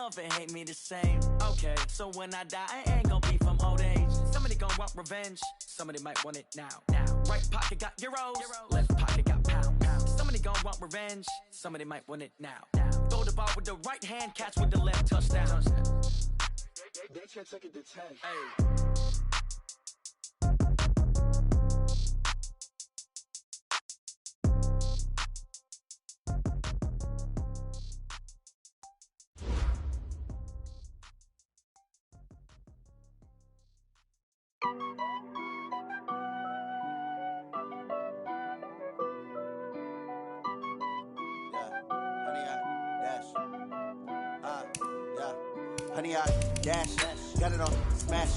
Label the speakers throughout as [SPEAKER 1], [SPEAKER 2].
[SPEAKER 1] love and hate me the same. Okay, so when I die, I ain't gonna be from old age. Somebody gonna want revenge, somebody might want it now. Right pocket got euros, left pocket got pounds. Somebody gonna want revenge, somebody might want it now. Throw the ball with the right hand, catch with the left, touchdown. They can't take it to 10. Hey.
[SPEAKER 2] Honey, I dash, got it on smash,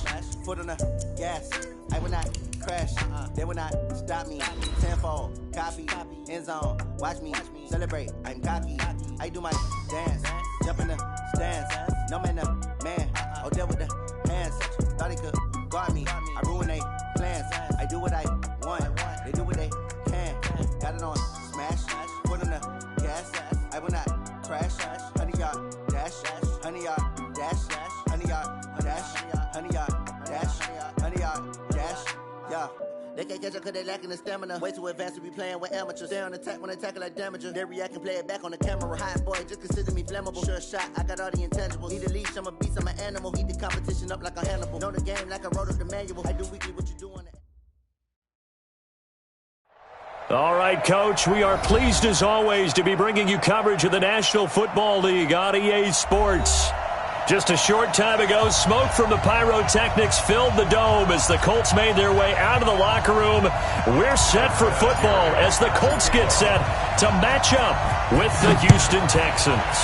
[SPEAKER 2] foot on the gas. I will not crash, they will not stop me. Tenfold, copy, end zone, watch me celebrate. I'm cocky, I do my dance, jump in the stands. No man, man, oh there with the hands. Thought he could guard me, I ruin they plans. I do what I want, they do what they can. Got it on smash, foot on the gas. I will not crash, honey, y'all dash, honey, y'all dash, honey, y'all dash, honey, y'all dash, honey, y'all dash, yeah. They can't catch up cause they lacking the stamina. Way too advanced to be playing with amateurs. Stay on attack when they tackle like damager. They react and play it back on the camera. Hot boy, just consider me flammable. Sure shot, I got all the intangibles. Need a leash, I'm a beast, I'm an animal. Eat the competition up like a Hannibal. Know the game like I wrote up the manual. I do weekly what you do on it.
[SPEAKER 3] All right, Coach, we are pleased as always to be bringing you coverage of the National Football League on EA Sports. Just a short time ago, smoke from the pyrotechnics filled the dome as the Colts made their way out of the locker room. We're set for football as the Colts get set to match up with the Houston Texans.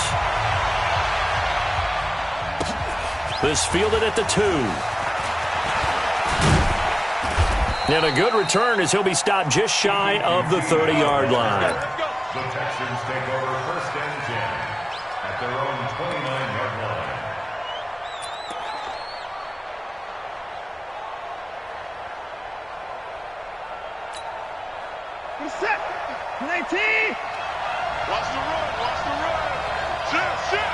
[SPEAKER 3] This fielded at the 2. And a good return as he'll be stopped just shy of the 30-yard line.
[SPEAKER 4] The Texans take over 1st and 10 at their own 29-yard line.
[SPEAKER 5] He's set. 19.
[SPEAKER 6] Watch the run. Set.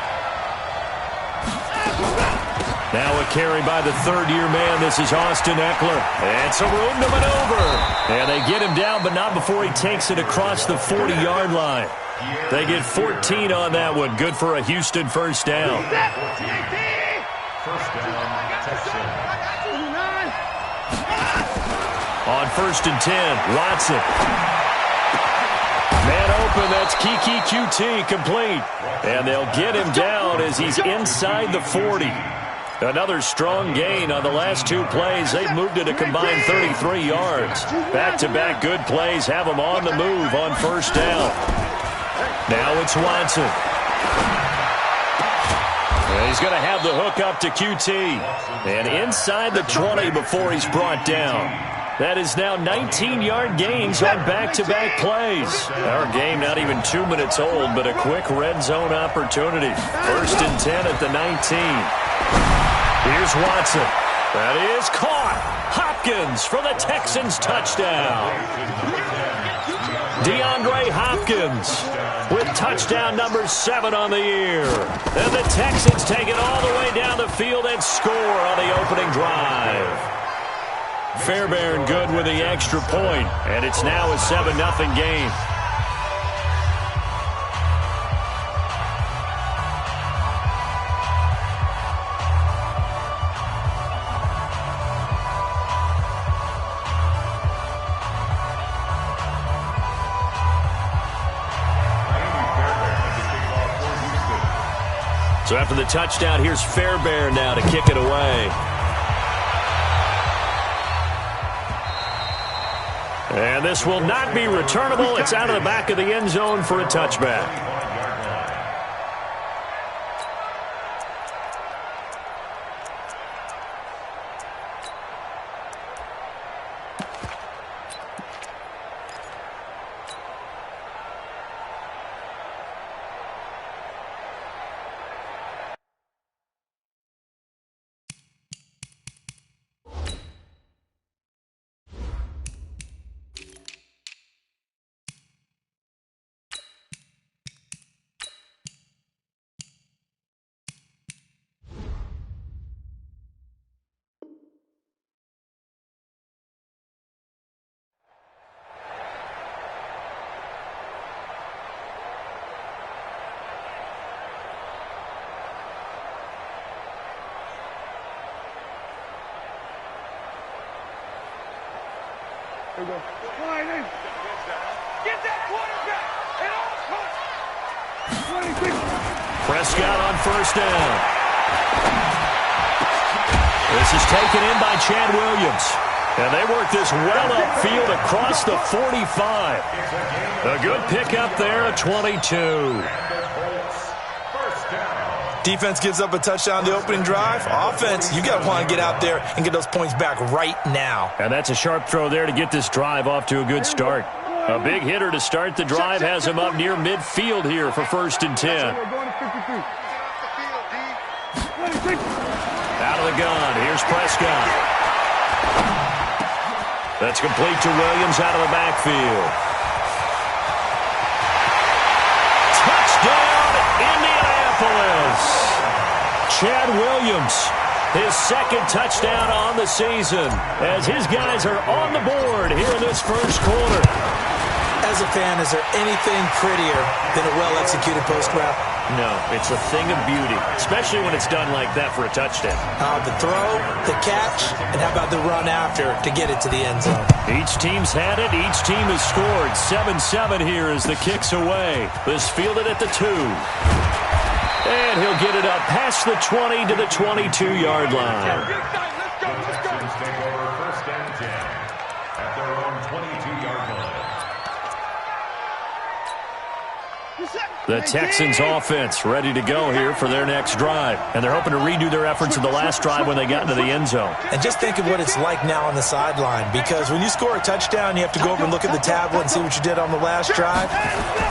[SPEAKER 3] Now a carry by the third-year man. This is Austin Eckler. And some room to maneuver. And they get him down, but not before he takes it across the 40-yard line. They get 14 on that one. Good for a Houston first down.
[SPEAKER 4] First down, Texans.
[SPEAKER 3] On 1st and 10, Watson. Man open, that's Kiki QT complete. And they'll get him down as he's inside the 40. Another strong gain on the last 2 plays. They've moved it a combined 33 yards. Back-to-back good plays have them on the move on 1st down. Now it's Watson. And he's going to have the hook up to QT. And inside the 20 before he's brought down. That is now 19-yard gains on back-to-back plays. Our game not even 2 minutes old, but a quick red zone opportunity. 1st and 10 at the 19. Here's Watson. That is caught. Hopkins for the Texans touchdown. DeAndre Hopkins with touchdown number 7 on the year. And the Texans take it all the way down the field and score on the opening drive. Fairbairn good with the extra point, and it's now a 7-0 game. So after the touchdown, here's Fairbairn now to kick it away. And this will not be returnable. It's out of the back of the end zone for a touchback.
[SPEAKER 5] Get that quarterback and all
[SPEAKER 3] Prescott on first down. This is taken in by Chad Williams. And they work this well upfield across the 45. A good pickup there at 22.
[SPEAKER 7] Defense gives up a touchdown the opening drive. Offense, you got to want to get out there and get those points back right now.
[SPEAKER 3] And that's a sharp throw there to get this drive off to a good start. A big hitter to start the drive has him up near midfield here for 1st and 10. Out of the gun. Here's Prescott. That's complete to Williams out of the backfield. Touchdown, Indianapolis. Chad Williams, his 2nd touchdown on the season, as his guys are on the board here in this first quarter.
[SPEAKER 7] As a fan, is there anything prettier than a well-executed post route?
[SPEAKER 3] No, it's a thing of beauty, especially when it's done like that for a touchdown.
[SPEAKER 7] The throw, the catch, and how about the run after to get it to the end zone?
[SPEAKER 3] Each team's had it. Each team has scored. 7-7 here as the kick's away. This fielded at the 2. And he'll get it up past the 20 to the 22-yard line.
[SPEAKER 4] Texans take over 1st and 10 at their own 22-yard line.
[SPEAKER 3] The Texans offense ready to go here for their next drive. And they're hoping to redo their efforts in the last drive when they got into the end zone.
[SPEAKER 7] And just think of what it's like now on the sideline, because when you score a touchdown, you have to go over and look at the tablet and see what you did on the last drive.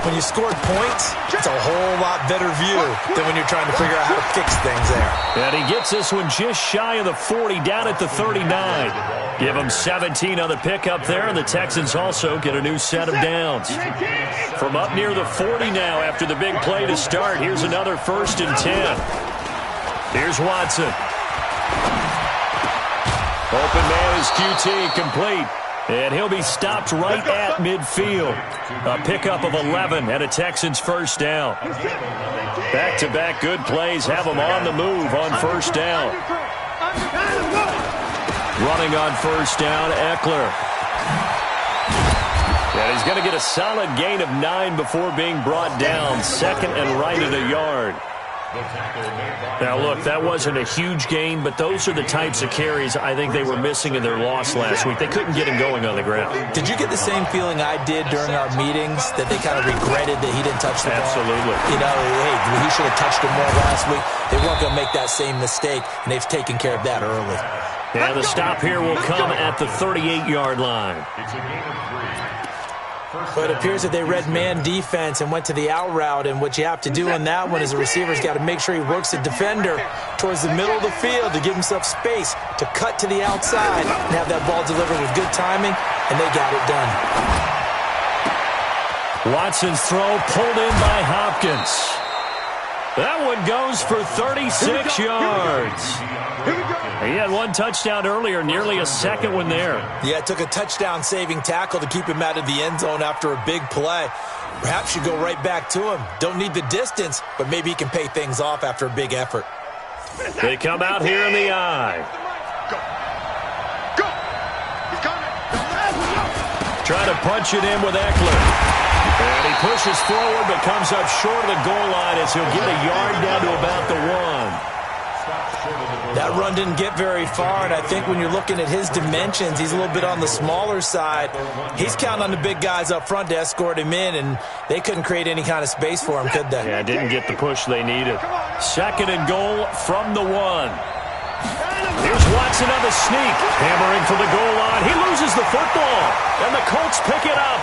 [SPEAKER 7] When you scored points, it's a whole lot better view than when you're trying to figure out how to fix things there.
[SPEAKER 3] And he gets this one just shy of the 40, down at the 39. Give him 17 on the pickup there, and the Texans also get a new set of downs. From up near the 40 now after the big play to start, here's another 1st and 10. Here's Watson. Open man is QT, complete. And he'll be stopped right at midfield. A pickup of 11 and a Texans 1st down. Back-to-back good plays have them on the move on 1st down. Running on 1st down, Eckler. And he's going to get a solid gain of 9 before being brought down. 2nd and right at a yard. Now, look, that wasn't a huge gain, but those are the types of carries I think they were missing in their loss last week. They couldn't get him going on the ground.
[SPEAKER 7] Did you get the same feeling I did during our meetings, that they kind of regretted that he didn't touch the ball?
[SPEAKER 3] Absolutely.
[SPEAKER 7] You know, hey, he should have touched him more last week. They weren't going to make that same mistake, and they've taken care of that early.
[SPEAKER 3] And the stop here will come at the 38-yard line.
[SPEAKER 4] It's a gain of 3.
[SPEAKER 7] But it appears that they read man defense and went to the out route, and what you have to do on that one is the receiver's got to make sure he works the defender towards the middle of the field to give himself space to cut to the outside and have that ball delivered with good timing, and they got it done.
[SPEAKER 3] Watson's throw pulled in by Hopkins. That one goes for 36 yards. He had one touchdown earlier, nearly a second one there.
[SPEAKER 7] Yeah, it took a touchdown-saving tackle to keep him out of the end zone after a big play. Perhaps you go right back to him. Don't need the distance, but maybe he can pay things off after a big effort.
[SPEAKER 3] They come out here in the eye.
[SPEAKER 6] Go! He's coming!
[SPEAKER 3] Trying to punch it in with Eckler. And he pushes forward but comes up short of the goal line as he'll get a yard down to about the 1.
[SPEAKER 7] That run didn't get very far, and I think when you're looking at his dimensions, he's a little bit on the smaller side. He's counting on the big guys up front to escort him in, and they couldn't create any kind of space for him, could they?
[SPEAKER 3] Yeah, didn't get the push they needed. 2nd and goal from the 1. Here's Watson on the sneak, hammering for the goal line. He loses the football, and the Colts pick it up.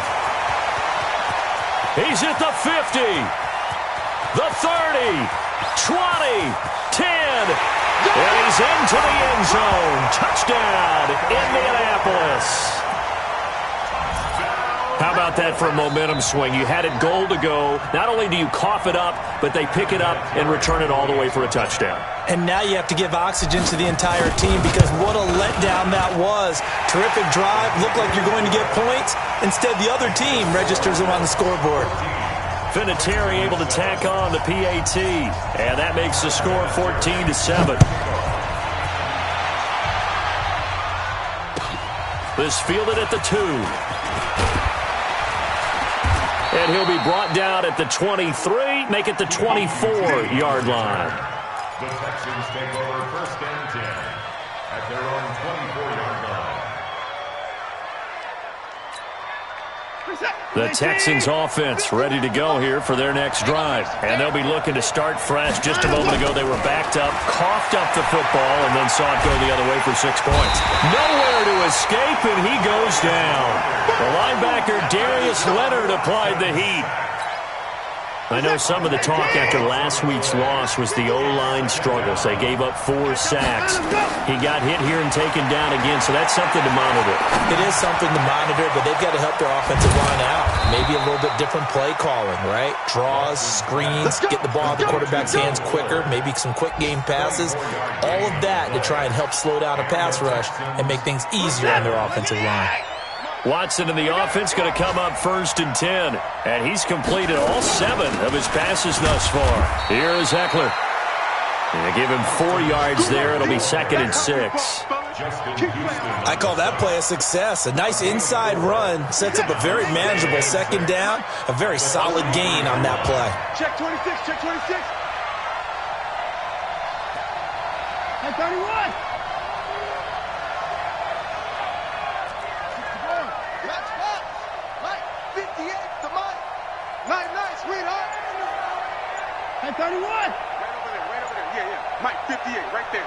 [SPEAKER 3] He's at the 50, the 30, 20, 10, and he's into the end zone. Touchdown, Indianapolis. How about that for a momentum swing? You had it goal to go. Not only do you cough it up, but they pick it up and return it all the way for a touchdown.
[SPEAKER 7] And now you have to give oxygen to the entire team, because what a letdown that was. Terrific drive. Looked like you're going to get points. Instead, the other team registers them on the scoreboard.
[SPEAKER 3] Vinatieri able to tack on the PAT. And that makes the score 14-7. This fielded at the 2. And he'll be brought down at the 23, make it the 24-yard line.
[SPEAKER 4] The Texans take over 1st and 10 at their own 24-yard line.
[SPEAKER 3] The Texans offense ready to go here for their next drive. And they'll be looking to start fresh. Just a moment ago, they were backed up, coughed up the football, and then saw it go the other way for 6 points. Nowhere to escape, and he goes down. The linebacker, Darius Leonard, applied the heat. I know some of the talk after last week's loss was the O-line struggles. They gave up 4 sacks. He got hit here and taken down again, so that's something to monitor.
[SPEAKER 7] It is something to monitor, but they've got to help their offensive line out. Maybe a little bit different play calling, right? Draws, screens, get the ball out of the quarterback's hands quicker, maybe some quick game passes. All of that to try and help slow down a pass rush and make things easier on their offensive line.
[SPEAKER 3] Watson in the offense going to come up 1st and 10. And he's completed all 7 of his passes thus far. Here is Eckler. They give him 4 yards there. It'll be 2nd and 6.
[SPEAKER 7] I call that play a success. A nice inside run sets up a very manageable 2nd down. A very solid gain on that play.
[SPEAKER 6] Check 26, check 26. And 31. And 31. Right over there. Yeah. Mike, 58, right there.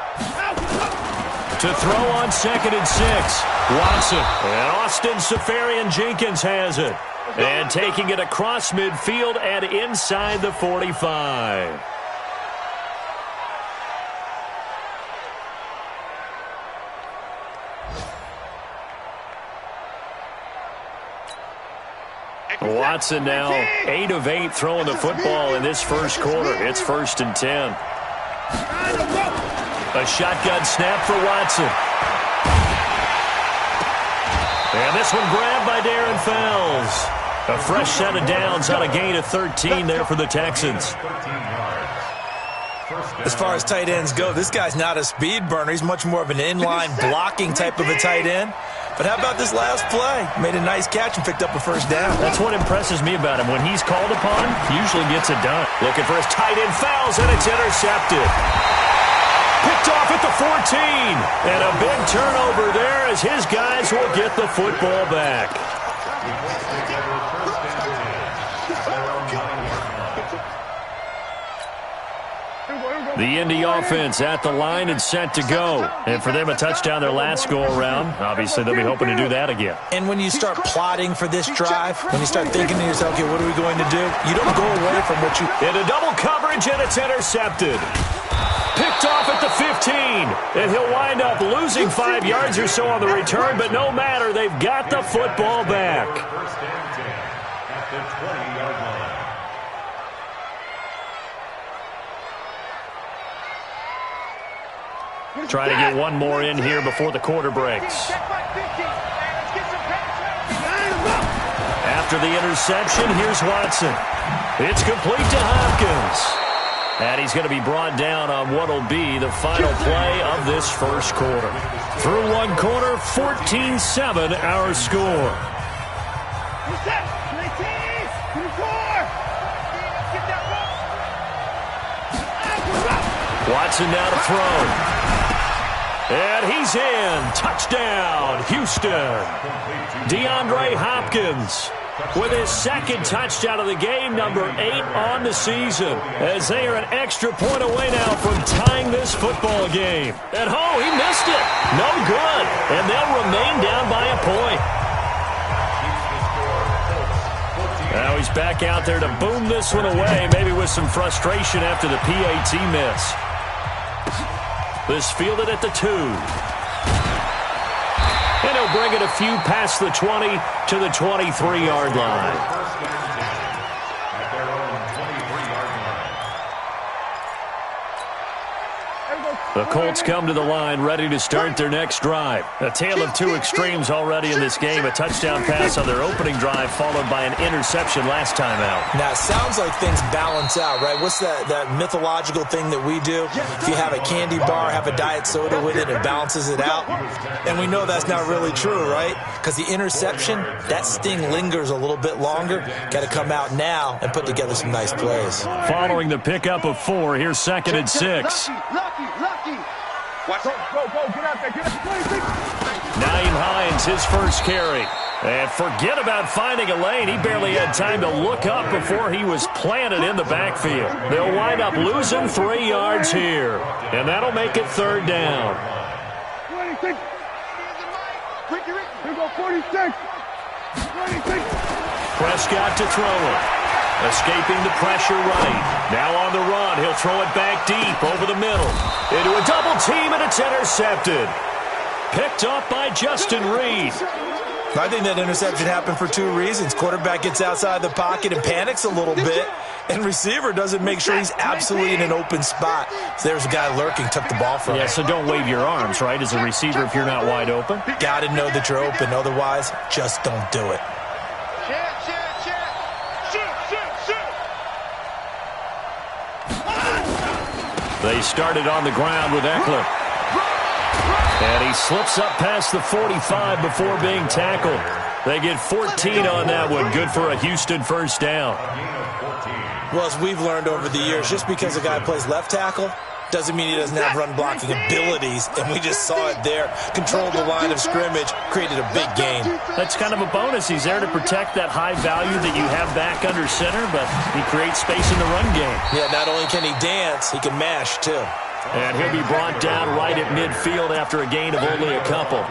[SPEAKER 3] To throw on 2nd and 6. Watson. And Austin Safarian-Jenkins has it. And taking it across midfield and inside the 45. Watson now 8 of 8 throwing the football in this first quarter. It's 1st and 10. A shotgun snap for Watson. And this one grabbed by Darren Fells. A fresh set of downs on a gain of 13 there for the Texans.
[SPEAKER 7] As far as tight ends go, this guy's not a speed burner. He's much more of an inline blocking type of a tight end. But how about this last play? Made a nice catch and picked up a 1st down.
[SPEAKER 3] That's what impresses me about him. When he's called upon, he usually gets it done. Looking for his tight end, fouls, and it's intercepted. Picked off at the 14. And a big turnover there as his guys will get the football back. The Indy offense at the line and set to go. And for them, a touchdown their last go-around. Obviously, they'll be hoping to do that again.
[SPEAKER 7] And when you start plotting for this drive, when you start thinking to yourself, okay, what are we going to do? You don't go away from what you...
[SPEAKER 3] Into double coverage, and it's intercepted. Picked off at the 15. And he'll wind up losing 5 yards or so on the return, but no matter, they've got the football back.
[SPEAKER 4] 1st and 10 at the 20-yard line.
[SPEAKER 3] Trying to get one more in here before the quarter breaks. After the interception, here's Watson. It's complete to Hopkins. And he's going to be brought down on what will be the final play of this first quarter. Through one quarter, 14-7 our score. Watson now to throw. And he's in. Touchdown, Houston. DeAndre Hopkins with his 2nd touchdown of the game, number 8 on the season, as they are an extra point away now from tying this football game. And he missed it. No good. And they'll remain down by a point. Now he's back out there to boom this one away, maybe with some frustration after the PAT miss. This fielded at the 2. And he'll bring it a few past the 20 to the 23-yard line. The Colts come to the line ready to start their next drive. A tale of two extremes already in this game. A touchdown pass on their opening drive followed by an interception last time out.
[SPEAKER 7] Now, it sounds like things balance out, right? What's that mythological thing that we do? If you have a candy bar, have a diet soda with it, it balances it out. And we know that's not really true, right? Because the interception, that sting lingers a little bit longer. Got to come out now and put together some nice plays.
[SPEAKER 3] Following the pickup of 4, here's 2nd and 6.
[SPEAKER 6] Watch it. Go, get out there, get out there.
[SPEAKER 3] Naeem Hines, his first carry. And forget about finding a lane. He barely had time to look up before he was planted in the backfield. They'll wind up losing 3 yards here. And that'll make it 3rd down.
[SPEAKER 6] 26. Here go 46. 26.
[SPEAKER 3] Prescott to throw it. Escaping the pressure right. Now on the run. He'll throw it back deep over the middle. Into a double team, and it's intercepted. Picked up by Justin Reed.
[SPEAKER 7] I think that interception happened for 2 reasons. Quarterback gets outside the pocket and panics a little bit, and receiver doesn't make sure he's absolutely in an open spot. So there's a guy lurking, took the ball from him.
[SPEAKER 3] Yeah, so don't wave your arms, right, as a receiver if you're not wide open.
[SPEAKER 7] Got to know that you're open. Otherwise, just don't do it.
[SPEAKER 3] They started on the ground with Eckler. And he slips up past the 45 before being tackled. They get 14 on that one. Good for a Houston first down.
[SPEAKER 7] Well, as we've learned over the years, just because a guy plays left tackle doesn't mean he doesn't have run-blocking abilities, and we just saw it there. Controlled the line of scrimmage, created a big gain.
[SPEAKER 3] That's kind of a bonus. He's there to protect that high value that you have back under center, but he creates space in the run game.
[SPEAKER 7] Yeah, not only can he dance, he can mash, too.
[SPEAKER 3] And he'll be brought down right at midfield after a gain of only a couple.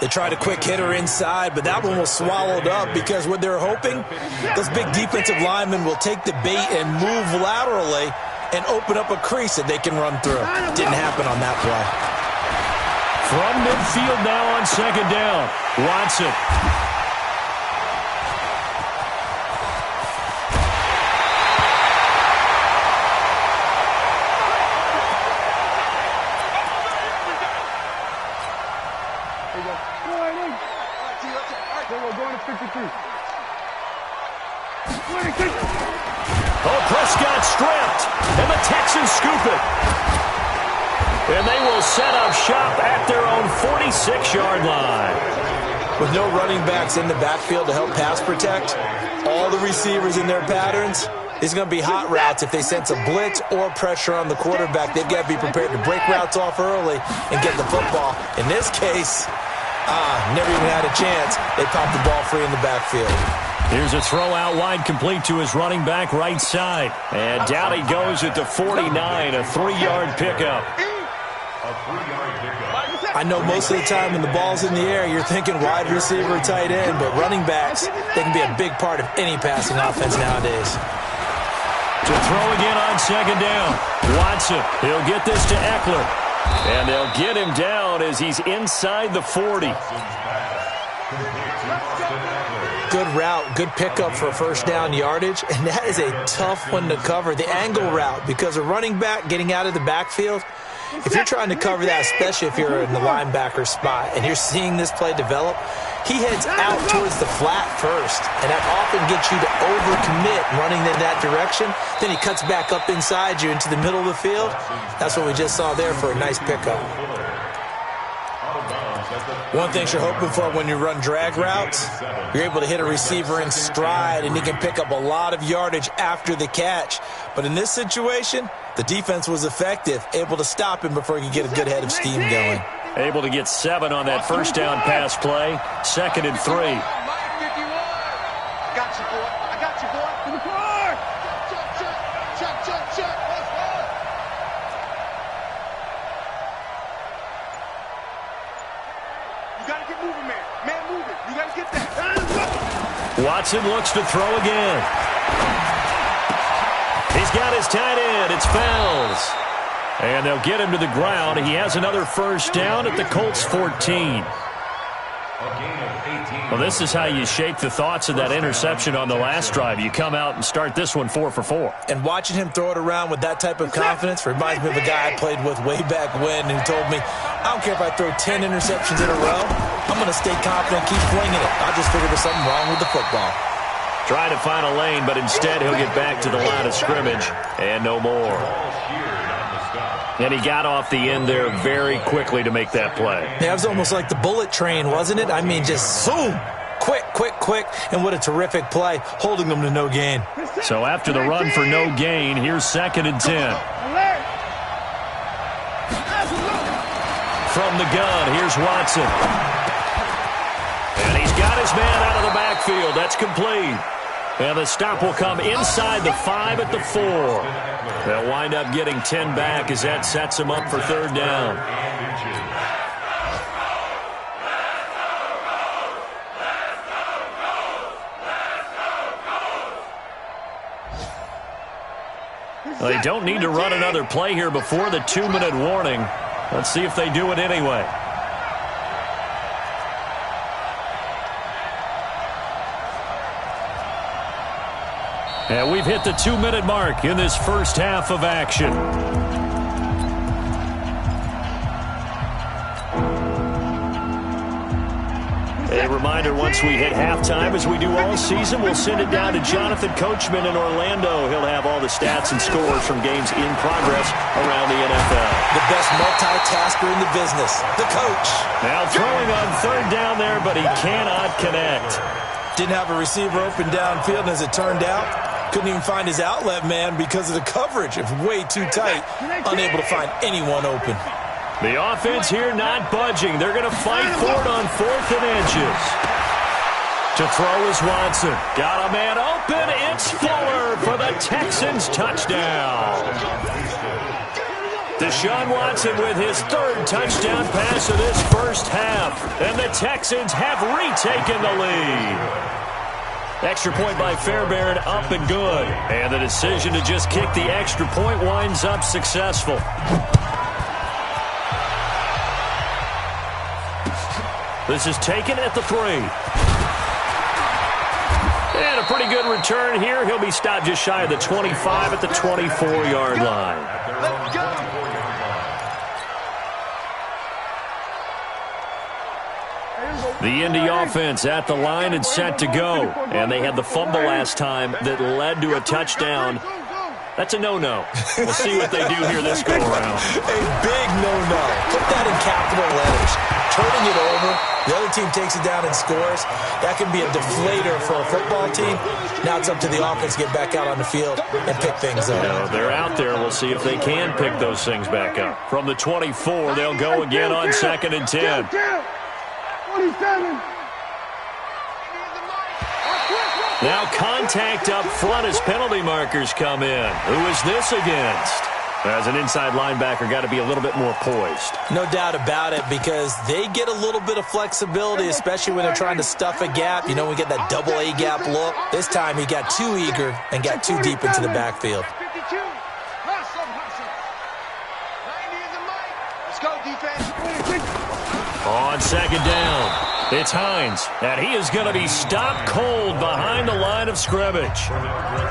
[SPEAKER 7] They tried a quick hitter inside, but that one was swallowed up because what they're hoping, those big defensive linemen will take the bait and move laterally and open up a crease that they can run through. Didn't happen on that play.
[SPEAKER 3] From midfield now on 2nd down, Watson. Oh, Prescott stripped, and the Texans scoop it. And they will set up shop at their own 46-yard line.
[SPEAKER 7] With no running backs in the backfield to help pass protect, all the receivers in their patterns, it's going to be hot routes if they sense a blitz or pressure on the quarterback. They've got to be prepared to break routes off early and get the football. In this case, never even had a chance. They popped the ball free in the backfield.
[SPEAKER 3] Here's a throw out wide complete to his running back right side. And down he goes at the 49, a 3-yard pickup.
[SPEAKER 7] I know most of the time when the ball's in the air, you're thinking wide receiver, tight end, but running backs, they can be a big part of any passing offense nowadays.
[SPEAKER 3] To throw again on 2nd down. Watson, he'll get this to Eckler. And they'll get him down as he's inside the 40.
[SPEAKER 7] Good route, good pickup for first down yardage, and that is a tough one to cover, the angle route, because a running back getting out of the backfield, if you're trying to cover that, especially if you're in the linebacker spot and you're seeing this play develop, he heads out towards the flat first, and that often gets you to overcommit running in that direction. Then he cuts back up inside you into the middle of the field. That's what we just saw there for a nice pickup. One thing you're hoping for when you run drag routes, you're able to hit a receiver in stride, and he can pick up a lot of yardage after the catch. But in this situation, the defense was effective, able to stop him before he could get a good head of steam going.
[SPEAKER 3] Able to get 7 on that first down pass play. 2nd and 3.
[SPEAKER 6] I got you, boy. I got you, boy. To the car. Check. You got to get moving, man. Man, moving. You got to get that.
[SPEAKER 3] Watson looks to throw again. He's got his tight end. It's Fells. And they'll get him to the ground. He has another first down at the Colts 14.
[SPEAKER 4] A gain of 18.
[SPEAKER 3] Well, this is how you shake the thoughts of that interception on the last drive. You come out and start this one 4 for 4.
[SPEAKER 7] And watching him throw it around with that type of confidence reminds me of a guy I played with way back when who told me, I don't care if I throw 10 interceptions in a row, I'm going to stay confident, keep flinging it. I just figured there's something wrong with the football.
[SPEAKER 3] Trying to find a lane, but instead he'll get back to the line of scrimmage and no more. And he got off the end there very quickly to make that play.
[SPEAKER 7] Yeah, it was almost like the bullet train, wasn't it? I mean, just zoom, quick, and what a terrific play, holding them to no gain.
[SPEAKER 3] So after the run for no gain, here's 2nd and 10. From the gun, here's Watson. And he's got his man out of the backfield. That's complete. And the stop will come inside the 5 at the 4. They'll wind up getting 10 back as that sets them up for 3rd down. Well, they don't need to run another play here before the 2-minute warning. Let's see if they do it anyway. And we've hit the 2-minute mark in this first half of action. A reminder, once we hit halftime, as we do all season, we'll send it down to Jonathan Coachman in Orlando. He'll have all the stats and scores from games in progress around the NFL.
[SPEAKER 7] The best multitasker in the business, the coach.
[SPEAKER 3] Now throwing on 3rd down there, but he cannot connect.
[SPEAKER 7] Didn't have a receiver open downfield, and as it turned out, couldn't even find his outlet man because of the coverage. It was way too tight, unable to find anyone open.
[SPEAKER 3] The offense here not budging. They're going to fight for it on 4th and inches. To throw is Watson. Got a man open. It's Fuller for the Texans touchdown. Deshaun Watson with his 3rd touchdown pass of this first half. And the Texans have retaken the lead. Extra point by Fairbairn, up and good. And the decision to just kick the extra point winds up successful. This is taken at the 3. And a pretty good return here. He'll be stopped just shy of the 25 at the 24-yard line.
[SPEAKER 6] Let's go.
[SPEAKER 3] The Indy offense at the line and set to go. And they had the fumble last time that led to a touchdown. That's a no-no. We'll see what they do here this go-around.
[SPEAKER 7] A big no-no. Put that in capital letters. Turning it over, the other team takes it down and scores. That can be a deflator for a football team. Now it's up to the offense to get back out on the field and pick things up.
[SPEAKER 3] No, they're out there. We'll see if they can pick those things back up. From the 24, they'll go again on 2nd and 10.
[SPEAKER 6] 27.
[SPEAKER 3] Now contact up front as penalty markers come in. Who is this against? As an inside linebacker, got to be a little bit more poised.
[SPEAKER 7] No doubt about it, because they get a little bit of flexibility, especially when they're trying to stuff a gap. You know, we get that double A gap look. This time he got too eager and got too deep into the backfield.
[SPEAKER 6] 52. Let's go, defense.
[SPEAKER 3] On 2nd down, it's Hines, and he is going to be stopped cold behind the line of scrimmage.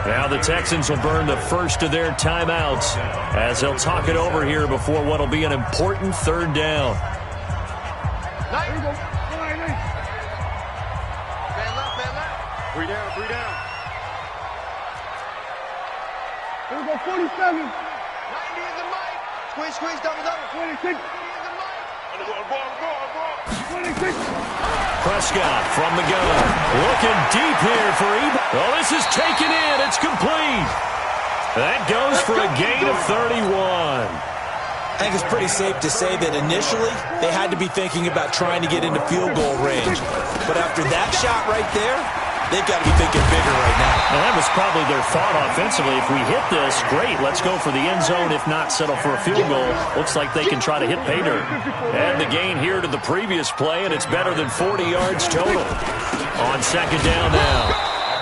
[SPEAKER 3] Now the Texans will burn the first of their timeouts as they'll talk it over here before what will be an important 3rd down.
[SPEAKER 6] Man left. 3 down. Here we go, 47. 90 is the mic. Squeeze, double. 26.
[SPEAKER 3] Prescott from the gun. Looking deep here for Eba. Oh, this is taken in. It's complete. That goes for a gain of 31.
[SPEAKER 7] I think it's pretty safe to say that initially they had to be thinking about trying to get into field goal range. But after that shot right there, they've got to be thinking bigger right now.
[SPEAKER 3] Well, that was probably their thought offensively. If we hit this, great. Let's go for the end zone. If not, settle for a field goal. Looks like they can try to hit pay dirt. Add the gain here to the previous play, and it's better than 40 yards total. On 2nd down now,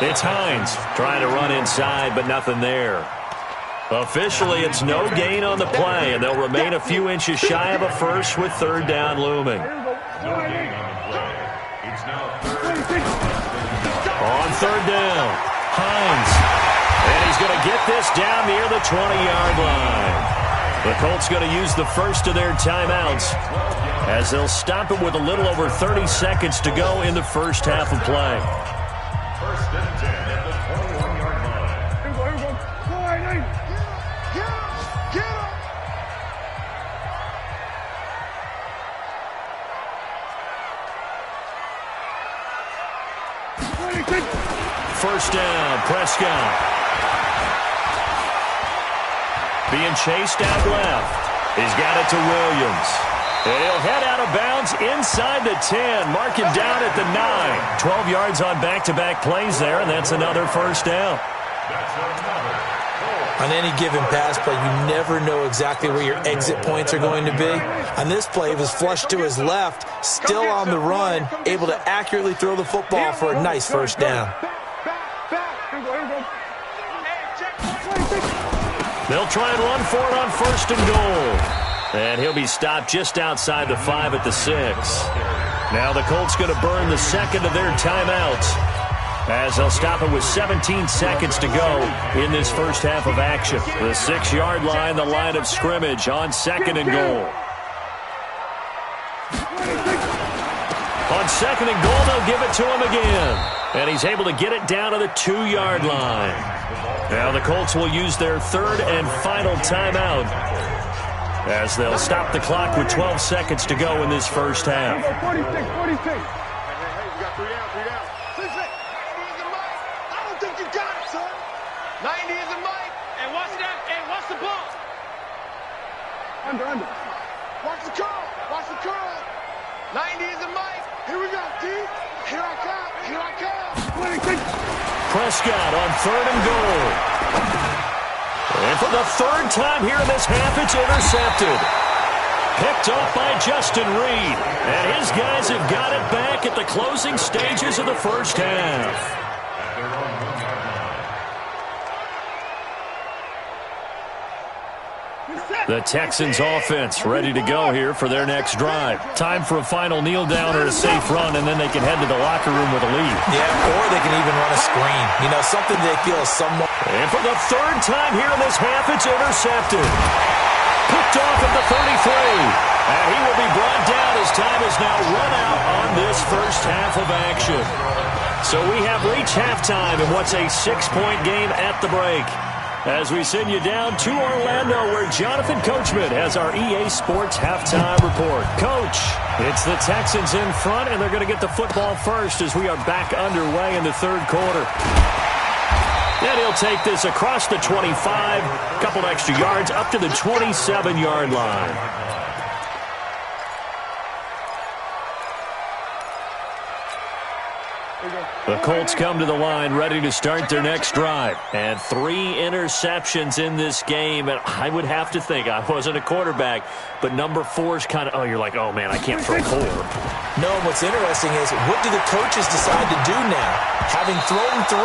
[SPEAKER 3] it's Hines trying to run inside, but nothing there. Officially, it's no gain on the play, and they'll remain a few inches shy of a first with 3rd down looming.
[SPEAKER 4] No gain on the play. It's now third.
[SPEAKER 3] On third down, Hines. And he's going to get this down near the 20-yard line. The Colts going to use the first of their timeouts as they'll stop it with a little over 30 seconds to go in the first half of play.
[SPEAKER 4] First and 10 at the 21-yard line.
[SPEAKER 6] Here we go. Go ahead, get him.
[SPEAKER 3] First down, Prescott. Being chased out left. He's got it to Williams. And he'll head out of bounds inside the 10. Mark him down at the 9. 12 yards on back-to-back plays there, and that's another first down.
[SPEAKER 7] On any given pass play, you never know exactly where your exit points are going to be. On this play, it was flushed to his left, still on the run, able to accurately throw the football for a nice first down.
[SPEAKER 3] They'll try and run for it on first and goal. And he'll be stopped just outside the 5 at the 6. Now the Colts going to burn the second of their timeouts as they'll stop it with 17 seconds to go in this first half of action. The 6-yard line, the line of scrimmage on second and goal. On second and goal, they'll give it to him again. And he's able to get it down to the 2-yard line. Now the Colts will use their third and final timeout as they'll stop the clock with 12 seconds to go in this first half.
[SPEAKER 6] 46. Hey, we got 3 down. 90 is the mic. I don't think you got it, son. 90 is the mic. And watch that. And watch the ball. Under. Watch the curl. 90 is the mic. Here we go, D. Here I come. 26.
[SPEAKER 3] Prescott on third and goal. And for the third time here in this half, it's intercepted. Picked off by Justin Reed. And his guys have got it back at the closing stages of the first half. The Texans offense ready to go here for their next drive. Time for a final kneel down or a safe run, and then they can head to the locker room with a lead.
[SPEAKER 7] Yeah, or they can even run a screen. You know, something they feel is somewhat.
[SPEAKER 3] And for the third time here in this half, it's intercepted. Picked off at the 33. And he will be brought down as time is now run out on this first half of action. So we have reached halftime in what's a 6-point game at the break. As we send you down to Orlando, where Jonathan Coachman has our EA Sports halftime report. Coach, it's the Texans in front, and they're going to get the football first as we are back underway in the third quarter. And he'll take this across the 25, a couple extra yards, up to the 27-yard line. The Colts come to the line ready to start their next drive. And 3 interceptions in this game. And I would have to think, I wasn't a quarterback, but number 4 is kind of, you're like, oh, man, I can't throw 4.
[SPEAKER 7] No, what's interesting is, what do the coaches decide to do now? Having thrown 3,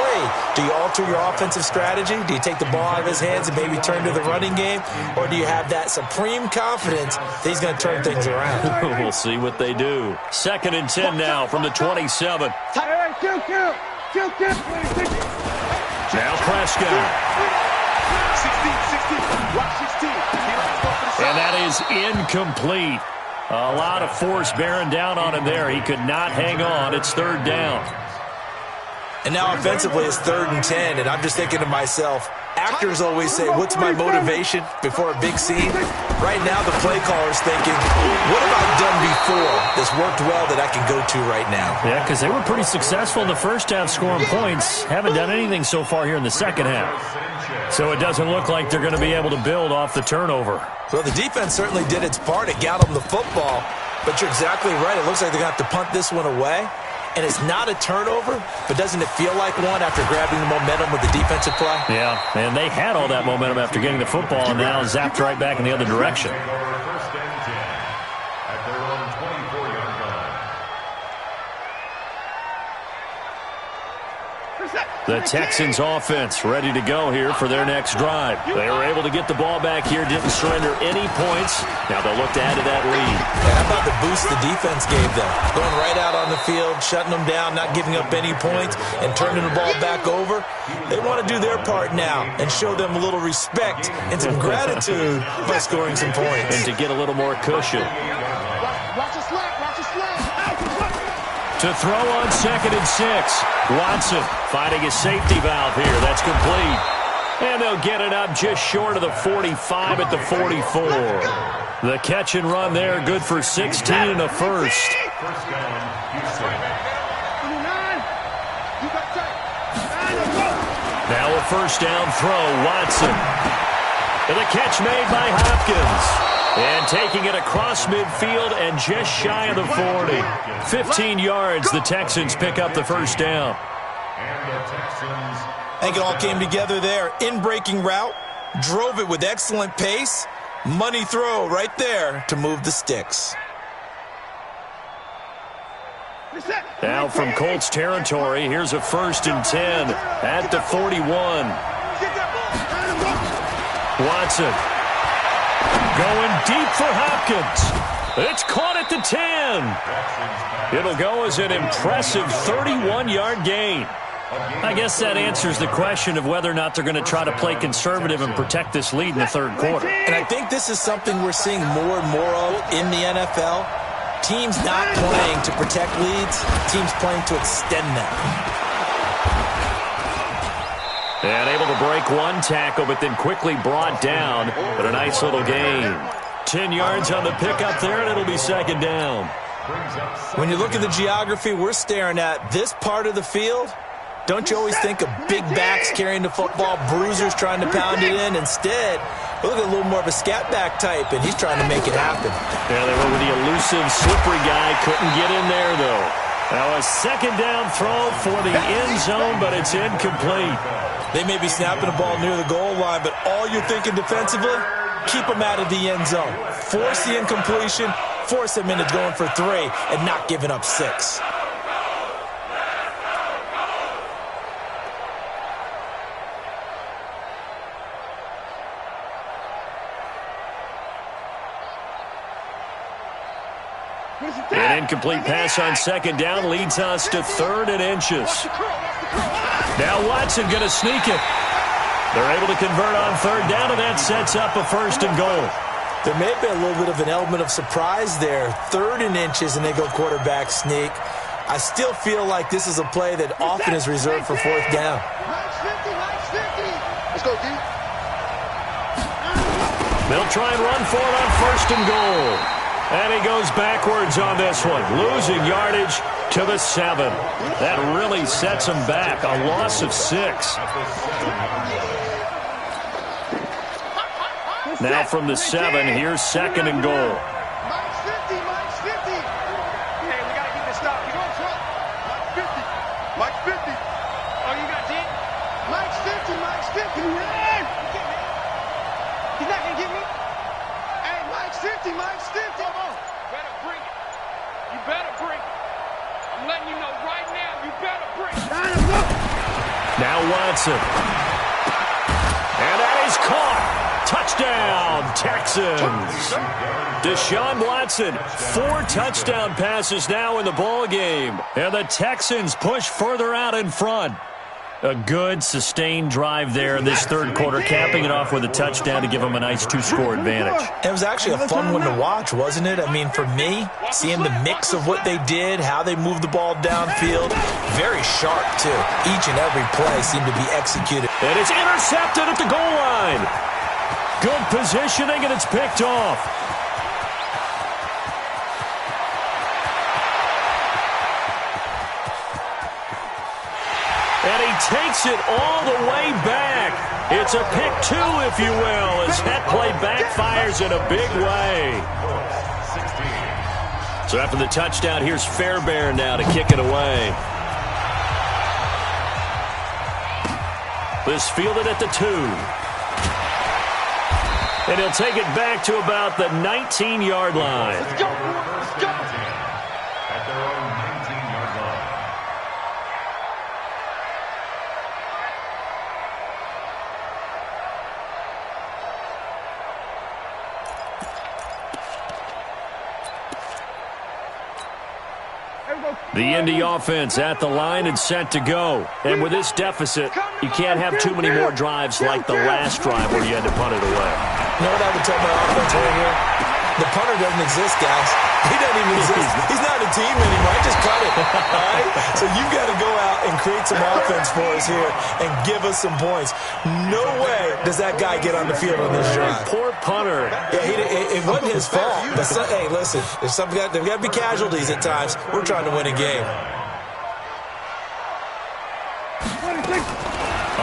[SPEAKER 7] do you alter your offensive strategy? Do you take the ball out of his hands and maybe turn to the running game? Or do you have that supreme confidence that he's going to turn things around?
[SPEAKER 3] We'll see what they do. 2nd and 10 now from the 27.
[SPEAKER 6] Kill. Now
[SPEAKER 3] Prescott.
[SPEAKER 6] 16.
[SPEAKER 3] And that is incomplete. A lot of force bearing down on him there. He could not hang on. It's 3rd down.
[SPEAKER 7] And now offensively it's 3rd and 10, and I'm just thinking to myself, actors always say, what's my motivation before a big scene? Right now the play caller's thinking, what have I done before that's worked well that I can go to right now?
[SPEAKER 3] Yeah, because they were pretty successful in the first half scoring points. Haven't done anything so far here in the second half. So it doesn't look like they're going to be able to build off the turnover.
[SPEAKER 7] Well, the defense certainly did its part. It got them the football. But you're exactly right. It looks like they're going to have to punt this one away. And it's not a turnover, but doesn't it feel like one after grabbing the momentum with the defensive play?
[SPEAKER 3] Yeah, and they had all that momentum after getting the football and now zapped right back in the other direction.
[SPEAKER 4] First and 10 at their own 24-yard line.
[SPEAKER 3] The Texans offense ready to go here for their next drive. They were able to get the ball back here, didn't surrender any points. Now they'll look to add to that lead.
[SPEAKER 7] How about the boost the defense gave them? Going right out on the field, shutting them down, not giving up any points, and turning the ball back over. They want to do their part now and show them a little respect and some gratitude by scoring some points.
[SPEAKER 3] And to get a little more cushion.
[SPEAKER 6] Watch the slack, watch the slack.
[SPEAKER 3] To throw on 2nd and 6. Watson finding a safety valve here. That's complete. And they'll get it up just short of the 45 at the 44. The catch and run there, good for 16 and a first. Now a first down throw, Watson. And the catch made by Hopkins. And taking it across midfield and just shy of the 40. 15 yards, the Texans pick up the first down.
[SPEAKER 7] I think it all came together there. In-breaking route, drove it with excellent pace. Money throw right there to move the sticks.
[SPEAKER 3] Now from Colts territory, here's a 1st and 10 at the 41. Watson. Going deep for Hopkins. It's caught at the 10. It'll go as an impressive 31-yard gain. I guess that answers the question of whether or not they're going to try to play conservative and protect this lead in the third quarter.
[SPEAKER 7] And I think this is something we're seeing more and more of in the NFL. Teams not playing to protect leads, teams playing to extend them.
[SPEAKER 3] And able to break one tackle, but then quickly brought down. But a nice little gain. 10 yards on the pickup there, and it'll be 2nd down.
[SPEAKER 7] When you look at the geography we're staring at, this part of the field, don't you always think of big backs carrying the football, bruisers trying to pound it in? Instead, look at a little more of a scat back type, and he's trying to make it happen.
[SPEAKER 3] Yeah, they were with the elusive, slippery guy. Couldn't get in there, though. Now a 2nd down throw for the end zone, but it's incomplete.
[SPEAKER 7] They may be snapping the ball near the goal line, but all you're thinking defensively, keep them out of the end zone. Force the incompletion, force them into going for 3, and not giving up 6.
[SPEAKER 3] An incomplete pass on 2nd down leads us to 3rd and inches. Now Watson going to sneak it. They're able to convert on 3rd down, and that sets up a 1st and goal.
[SPEAKER 7] There may have been a little bit of an element of surprise there. 3rd and inches, and they go quarterback sneak. I still feel like this is a play that often is reserved for 4th down.
[SPEAKER 6] Let's go, D.
[SPEAKER 3] They'll try and run for it on 1st and goal. And he goes backwards on this one, losing yardage to the 7. That really sets him back, a loss of 6. Now from the 7, here's 2nd and goal.
[SPEAKER 6] Mike's 50, Mike's 50. Hey, we got to get this stop. You're going front. Mike's 50. Mike's 50. Oh, you got 10? Mike's 50, Mike's 50. Man! He's not going to get me? Hey, Mike's 50, Mike's 50. Come on. Better bring it. You better bring it. I'm letting you know right now, you better bring it.
[SPEAKER 3] Now Watson. And that is caught. Touchdown, Texans. Deshaun Watson, 4 touchdown passes now in the ball game. And the Texans push further out in front. A good, sustained drive there in this third quarter, capping it off with a touchdown to give them a nice 2-score advantage.
[SPEAKER 7] It was actually a fun one to watch, wasn't it? I mean, for me, seeing the mix of what they did, how they moved the ball downfield, very sharp, too. Each and every play seemed to be executed.
[SPEAKER 3] And it's intercepted at the goal line. Good positioning, and it's picked off. And he takes it all the way back. It's a pick 2, if you will, as that play backfires in a big way. So after the touchdown, here's Fairbairn now to kick it away. This fielded at the 2. And he'll take it back to about the 19-yard line.
[SPEAKER 6] Let's go. Let's go.
[SPEAKER 4] At their own 19-yard line.
[SPEAKER 3] The Indy offense at the line and set to go. And with this deficit, you can't have too many more drives like the last drive where you had to punt it away.
[SPEAKER 7] You know what I would tell my offense right here? The punter doesn't exist, guys. He doesn't even exist. He's not a team anymore. I just cut it. All right? So you've got to go out and create some offense for us here and give us some points. No way does that guy get on the field on this drive.
[SPEAKER 3] Poor punter.
[SPEAKER 7] Yeah, it wasn't his fault. But hey, listen, there's got to be casualties at times. We're trying to win a game.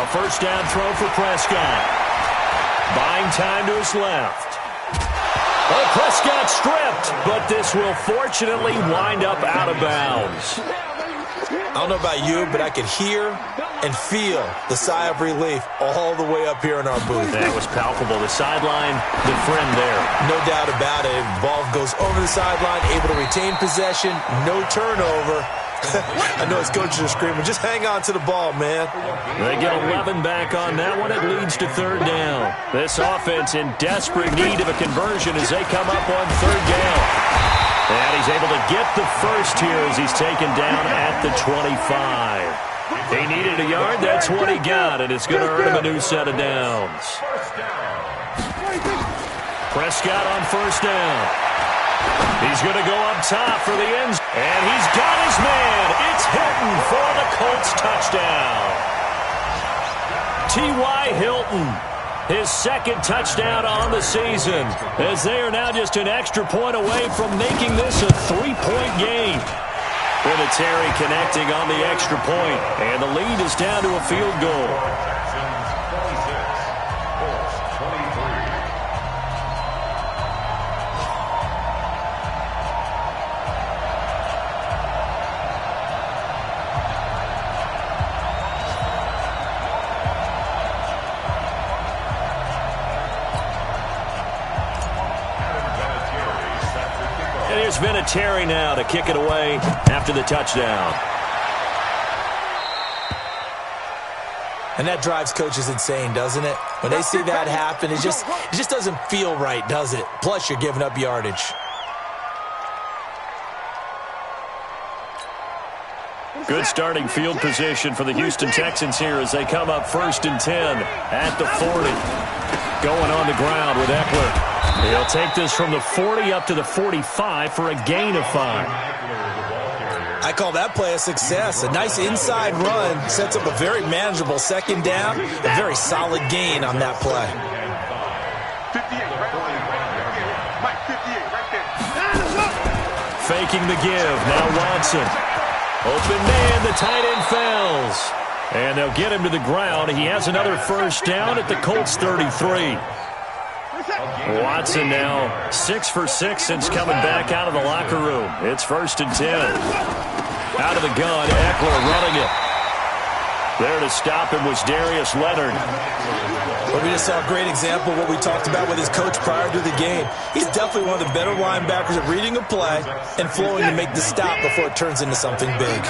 [SPEAKER 3] A first down throw for Prescott. Buying time to his left. Oh, Prescott stripped, but this will fortunately wind up out of bounds.
[SPEAKER 7] I don't know about you, but I could hear and feel the sigh of relief all the way up here in our booth.
[SPEAKER 3] That was palpable. The sideline, the friend there.
[SPEAKER 7] No doubt about it. Ball goes over the sideline, able to retain possession, no turnover. I know his coaches are screaming, just hang on to the ball, man.
[SPEAKER 3] They get 11 back on that one. It leads to third down. This offense in desperate need of a conversion as they come up on third down. And he's able to get the first here as he's taken down at the 25. He needed a yard. That's what he got, and it's going to earn him a new set of downs. Prescott on first down. He's going to go up top for the end. And he's got his man. It's Hilton for the Colts touchdown. T.Y. Hilton, his second touchdown on the season, as they are now just an extra point away from making this a 3-point game. Vinatieri connecting on the extra point, and the lead is down to a field goal. Here's Vinatieri now to kick it away after the touchdown.
[SPEAKER 7] And that drives coaches insane, doesn't it? When they see that happen, it just doesn't feel right, does it? Plus, you're giving up yardage.
[SPEAKER 3] Good starting field position for the Houston Texans here as they come up 1st and 10 at the 40. Going on the ground with Eckler. He'll take this from the 40 up to the 45 for a gain of 5.
[SPEAKER 7] I call that play a success. A nice inside run sets up a very manageable second down. A very solid gain on that play.
[SPEAKER 6] 58, Mike, 58, right there.
[SPEAKER 3] Faking the give. Now Watson. Open man, the tight end fails. And they'll get him to the ground. He has another first down at the Colts 33. Watson now 6 for 6 since coming back out of the locker room. It's 1st and 10. Out of the gun, Eckler running it. There to stop him was Darius Leonard.
[SPEAKER 7] But we just saw a great example of what we talked about with his coach prior to the game. He's definitely one of the better linebackers at reading a play and flowing to make the stop before it turns into something big.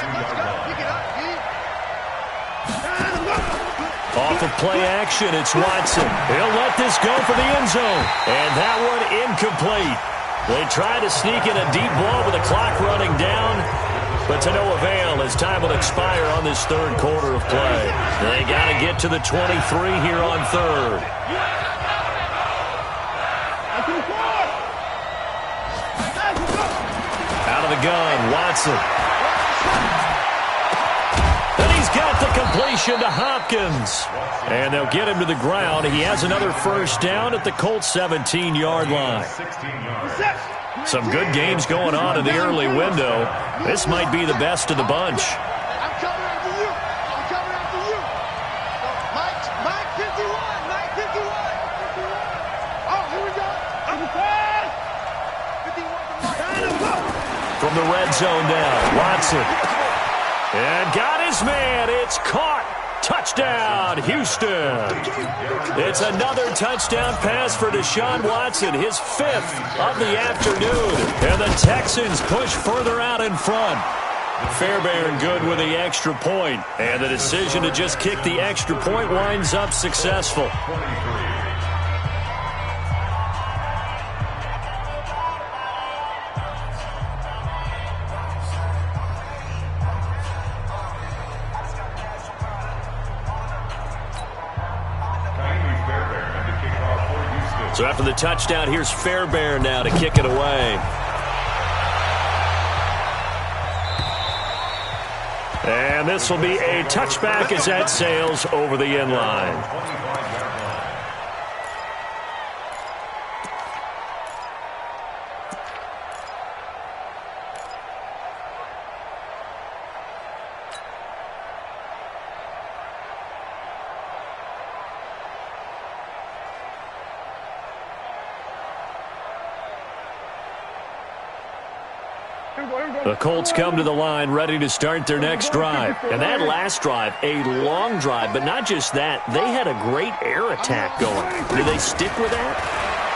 [SPEAKER 3] Off of play action, it's Watson. He'll let this go for the end zone. And that one incomplete. They try to sneak in a deep ball with the clock running down, but to no avail as time will expire on this third quarter of play. They got to get to the 23 here on third. Out of the gun, Watson. Got the completion to Hopkins. And they'll get him to the ground. He has another first down at the Colts 17-yard line. Some good games going on in the early window. This might be the best of the bunch.
[SPEAKER 6] I'm coming after you. I'm coming after you. Mike 51. Mike 51. Oh, here we go. 51.
[SPEAKER 3] From the red zone now, Watson. And got his man. It's caught. Touchdown, Houston. It's another touchdown pass for Deshaun Watson, his 5th of the afternoon. And the Texans push further out in front. Fairbairn good with the extra point. And the decision to just kick the extra point winds up successful. So after the touchdown, here's Fairbairn now to kick it away. And this will be a touchback as that sails over the end line. The Colts come to the line ready to start their next drive. And that last drive, a long drive, but not just that. They had a great air attack going. Do they stick with that?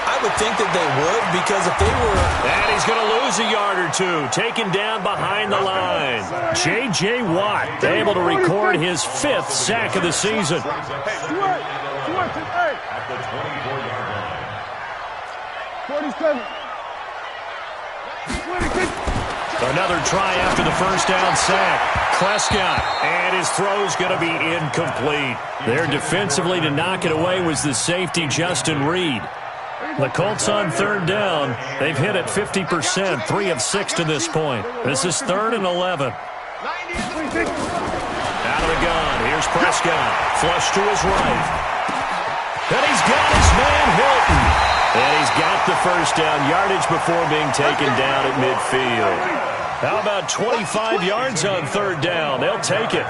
[SPEAKER 7] I would think that they would, because if they were...
[SPEAKER 3] And he's going to lose a yard or two, taken down behind the line. J.J. Watt able to record his 5th sack of the season.
[SPEAKER 4] At the 24-yard line.
[SPEAKER 6] 47.
[SPEAKER 3] Another try after the first down sack. Prescott, and his throw's going to be incomplete. There defensively to knock it away was the safety, Justin Reed. The Colts on third down. They've hit it 50%, 3 of 6 to this point. This is 3rd and 11. Out of the gun, here's Prescott. Flush to his right. And he's got his man Hilton. And he's got the first down yardage before being taken down at midfield. How about 25 yards on third down? They'll take it.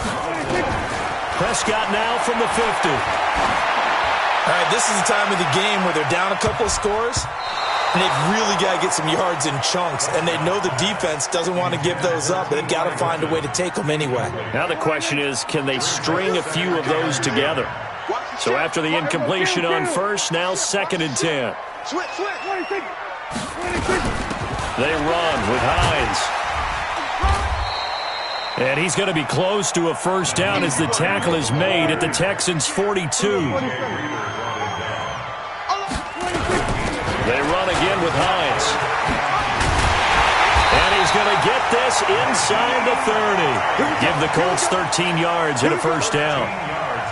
[SPEAKER 3] Prescott now from the 50.
[SPEAKER 7] All right, this is the time of the game where they're down a couple of scores, and they've really got to get some yards in chunks, and they know the defense doesn't want to give those up, but they've got to find a way to take them anyway.
[SPEAKER 3] Now the question is, can they string a few of those together? So after the incompletion on first, now 2nd and 10. They run with Hines. And he's going to be close to a first down as the tackle is made at the Texans' 42. They run again with Hines. And he's going to get this inside the 30. Give the Colts 13 yards and a first down.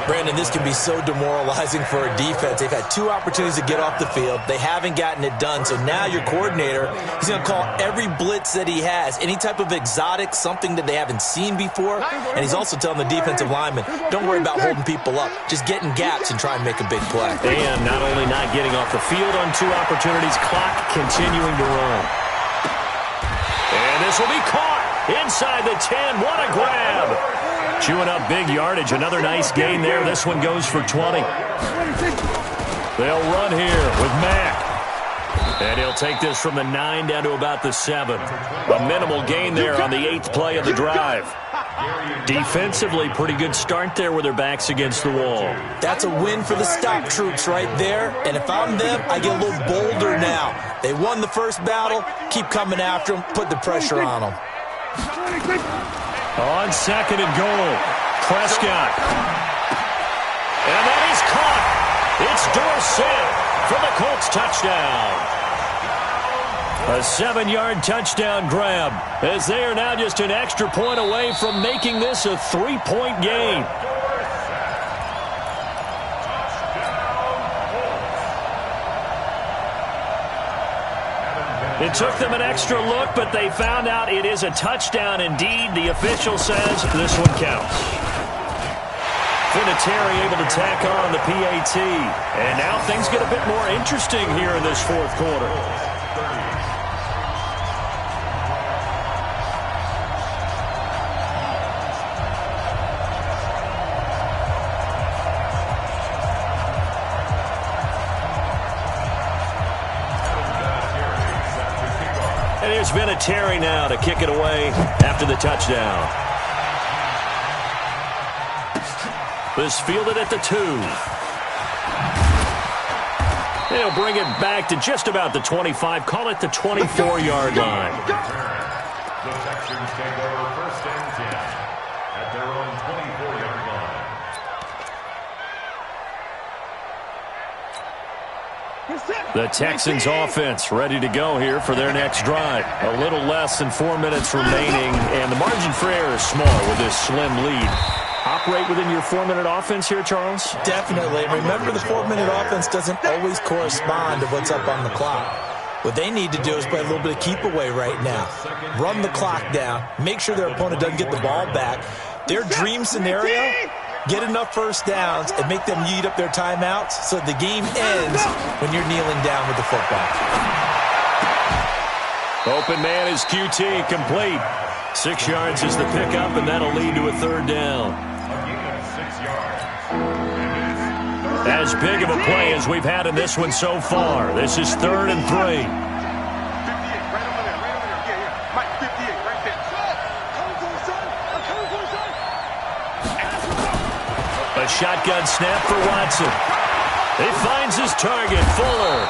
[SPEAKER 7] Brandon, this can be so demoralizing for a defense. They've had 2 opportunities to get off the field. They haven't gotten it done. So now your coordinator, he's going to call every blitz that he has, any type of exotic, something that they haven't seen before. And he's also telling the defensive lineman, don't worry about holding people up. Just get in gaps and try and make a big play.
[SPEAKER 3] And not only not getting off the field on 2 opportunities, clock continuing to run. And this will be caught inside the 10. What a grab. Chewing up big yardage. Another nice gain there. This one goes for 20. They'll run here with Mack. And he'll take this from the 9 down to about the 7. A minimal gain there on the 8th play of the drive. Defensively, pretty good start there with their backs against the wall.
[SPEAKER 7] That's a win for the stop troops right there. And if I'm them, I get a little bolder now. They won the first battle. Keep coming after them. Put the pressure on them.
[SPEAKER 3] On 2nd and goal, Prescott. And that is caught. It's Dorsett for the Colts touchdown. A 7-yard touchdown grab, as they are now just an extra point away from making this a 3-point game. It took them an extra look, but they found out it is a touchdown indeed. The official says this one counts. Vinatieri able to tack on the PAT. And now things get a bit more interesting here in this 4th quarter. And here's Vinatieri now to kick it away after the touchdown. This fielded at the 2. They'll bring it back to just about the 25. Call it the 24-yard line.
[SPEAKER 4] The Texans take over 1st and 10 at their own 24-yard line.
[SPEAKER 3] The Texans offense ready to go here for their next drive. A little less than 4 minutes remaining, and the margin for error is small with this slim lead. operate within your 4-minute offense here, Charles?
[SPEAKER 7] Definitely. Remember, the 4-minute offense doesn't always correspond to what's up on the clock. What they need to do is play a little bit of keep away right now. Run the clock down. Make sure their opponent doesn't get the ball back. Their dream scenario, get enough first downs and make them eat up their timeouts so the game ends when you're kneeling down with the football.
[SPEAKER 3] Open man is QT, complete. 6 yards is the pickup, and that'll lead to a third down. As big of a play as we've had in this one so far. This is 3rd and 3.
[SPEAKER 6] 58, right over there, yeah. Mike, 58, right there. Come to the sun. Come to the sun.
[SPEAKER 3] A shotgun snap for Watson. He finds his target, Fuller.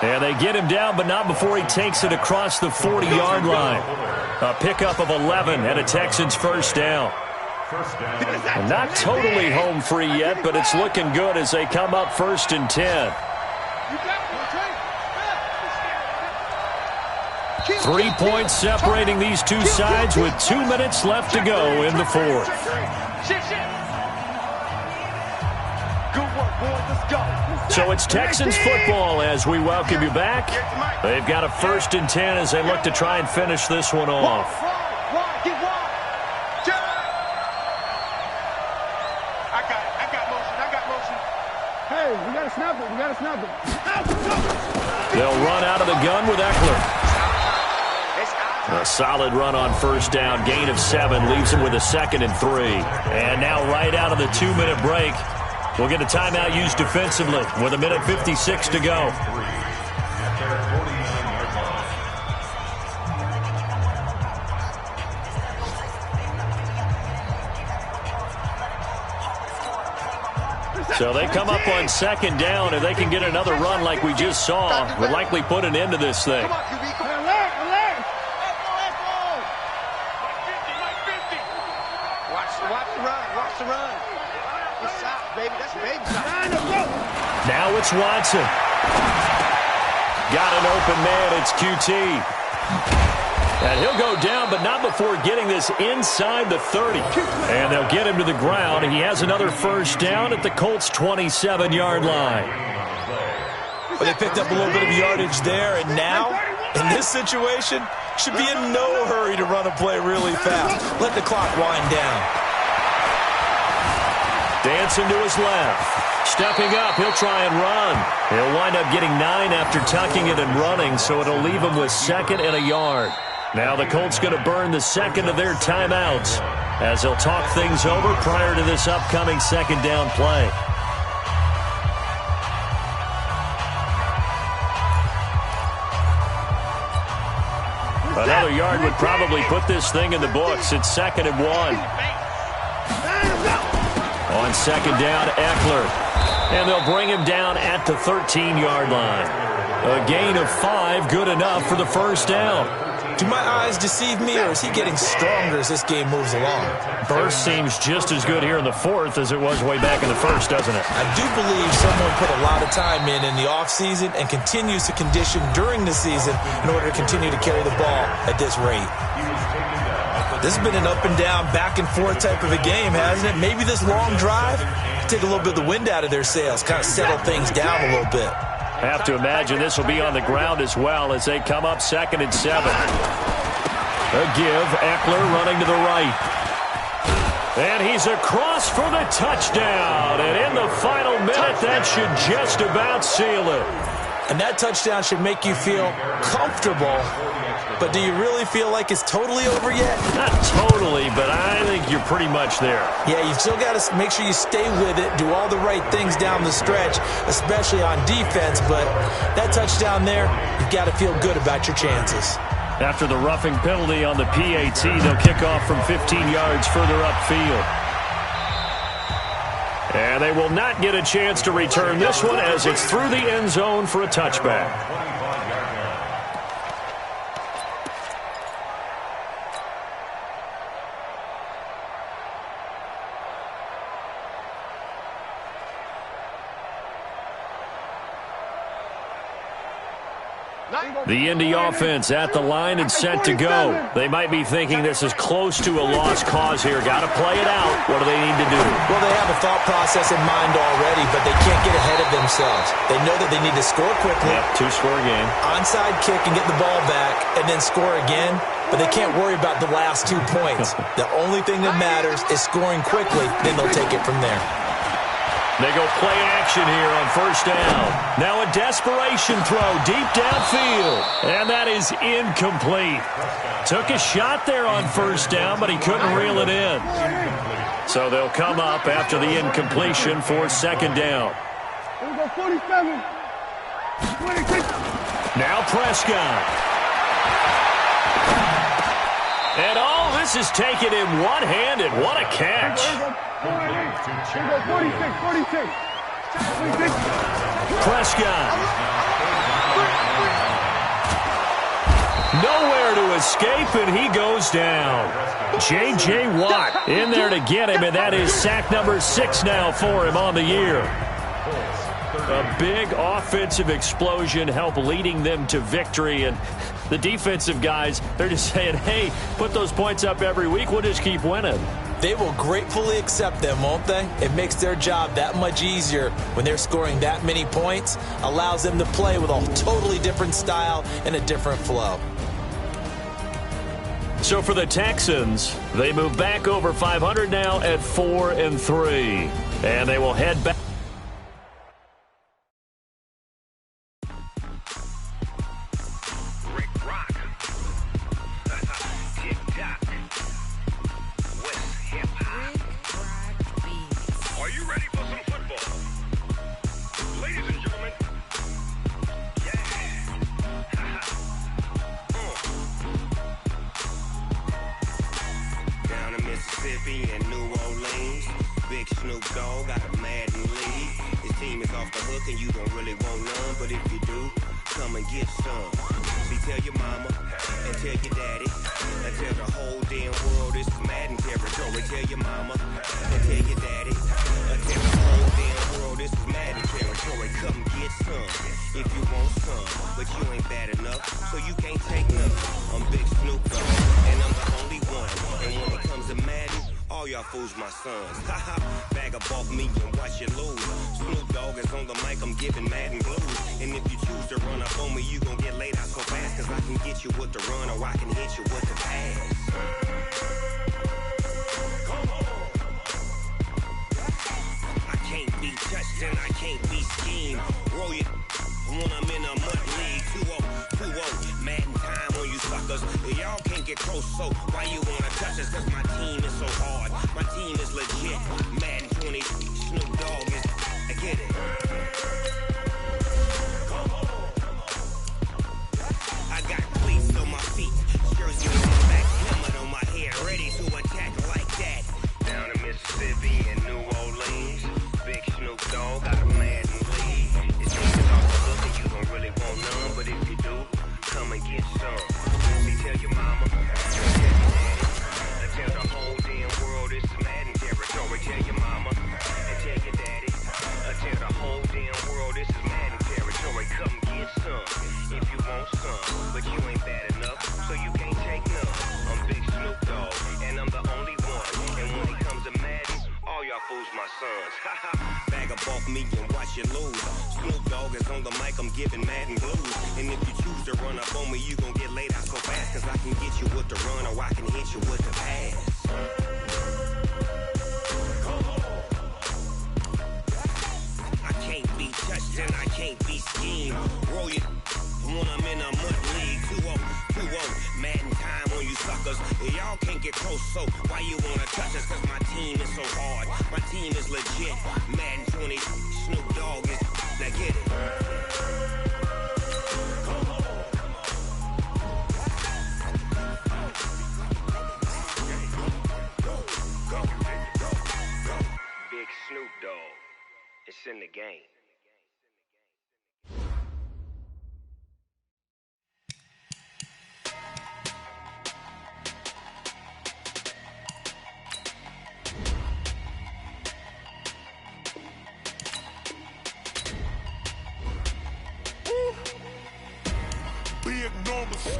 [SPEAKER 3] And they get him down, but not before he takes it across the 40-yard line. A pickup of 11 and a Texans first down. And not totally home free yet, but it's looking good as they come up 1st and 10. 3 points separating these two sides with 2 minutes left to go in the 4th. So it's Texans football as we welcome you back. They've got a 1st and 10 as they look to try and finish this one off.
[SPEAKER 6] I got motion. Hey, we got to snap it.
[SPEAKER 3] They'll run out of the gun with Eckler. A solid run on 1st down. Gain of 7 leaves him with a 2nd and 3. And now right out of the 2-minute break, we'll get a timeout used defensively with 1:56 to go. So they come up on 2nd down. If they can get another run like we just saw, would likely put an end to this thing.
[SPEAKER 6] Watch the run. Baby, that's baby shot.
[SPEAKER 3] Now it's Watson. Got an open man. It's QT. And he'll go down, but not before getting this inside the 30. And they'll get him to the ground. He has another first down at the Colts' 27-yard line.
[SPEAKER 7] Well, they picked up a little bit of yardage there, and now, in this situation, should be in no hurry to run a play really fast. Let the clock wind down.
[SPEAKER 3] Dancing to his left. Stepping up, he'll try and run. He'll wind up getting 9 after tucking it and running, so it'll leave him with 2nd and a yard. Now the Colts going to burn the 2nd of their timeouts as they'll talk things over prior to this upcoming 2nd down play. Another yard would probably put this thing in the books. It's 2nd and 1. On 2nd down, Eckler. And they'll bring him down at the 13-yard line. A gain of 5, good enough for the first down.
[SPEAKER 7] Do my eyes deceive me, or is he getting stronger as this game moves along?
[SPEAKER 3] Burst seems just as good here in the 4th as it was way back in the 1st, doesn't it?
[SPEAKER 7] I do believe someone put a lot of time in the offseason and continues to condition during the season in order to continue to carry the ball at this rate. This has been an up and down, back and forth type of a game, hasn't it? Maybe this long drive, take a little bit of the wind out of their sails, kind of settle things down a little bit.
[SPEAKER 3] Have to imagine this will be on the ground as well as they come up 2nd and 7. A give, Eckler running to the right. And he's across for the touchdown. And in the final minute, that should just about seal it.
[SPEAKER 7] And that touchdown should make you feel comfortable. But do you really feel like it's totally over yet?
[SPEAKER 3] Not totally, but I think you're pretty much there.
[SPEAKER 7] Yeah, you've still got to make sure you stay with it, do all the right things down the stretch, especially on defense. But that touchdown there, you've got to feel good about your chances.
[SPEAKER 3] After the roughing penalty on the PAT, they'll kick off from 15 yards further upfield. And they will not get a chance to return this one as it's through the end zone for a touchback. The Indy offense at the line and set to go. They might be thinking this is close to a lost cause here. Got to play it out. What do they need to do?
[SPEAKER 7] Well, they have a thought process in mind already, but they can't get ahead of themselves. They know that they need to score quickly.
[SPEAKER 3] Yep, two-score game.
[SPEAKER 7] Onside kick and get the ball back and then score again, but they can't worry about the last 2 points. The only thing that matters is scoring quickly, then they'll take it from there.
[SPEAKER 3] They go play action here on first down. Now a desperation throw deep downfield. And that is incomplete. Took a shot there on first down, but he couldn't reel it in. So they'll come up after the incompletion for second down. Now Prescott. And all this is taken in one-handed. What a catch.
[SPEAKER 6] 46.
[SPEAKER 3] Prescott. Nowhere to escape, and he goes down. J.J. Watt in there to get him, and that is sack number 6 now for him on the year. A big offensive explosion helped leading them to victory, and the defensive guys, they're just saying, hey, put those points up every week, we'll just keep winning.
[SPEAKER 7] They will gratefully accept them, won't they? It makes their job that much easier when they're scoring that many points, allows them to play with a totally different style and a different flow.
[SPEAKER 3] So for the Texans, they move back over 500 now at 4-3, and they will head back.
[SPEAKER 8] In the game. numbers,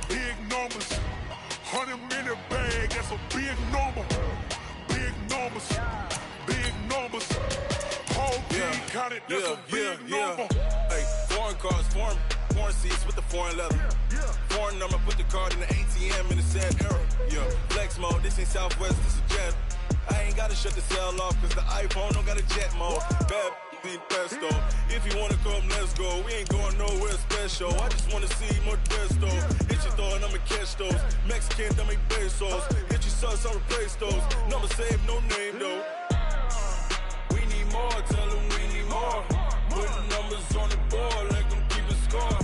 [SPEAKER 8] big numbers. 100-minute bag, that's a big number. Big numbers, big numbers. Whole team counted, that's a big number.
[SPEAKER 9] Hey, foreign cars, foreign seats with the foreign leather. Foreign number, put the card in the ATM in the sad era. Yeah, flex mode, this ain't Southwest, this is jet. I ain't gotta shut the cell off, cause the iPhone don't got a jet mode. Bad need pesto. If you wanna come, let's go. We ain't going nowhere special. I just wanna see more Desto. Hit your throw and I'ma catch those. Mexican, dummy pesos. Hit your sus, I'll replace those. Number saved, no name though. We need more, tell them we need more. Putting numbers on the board like I'm keeping score.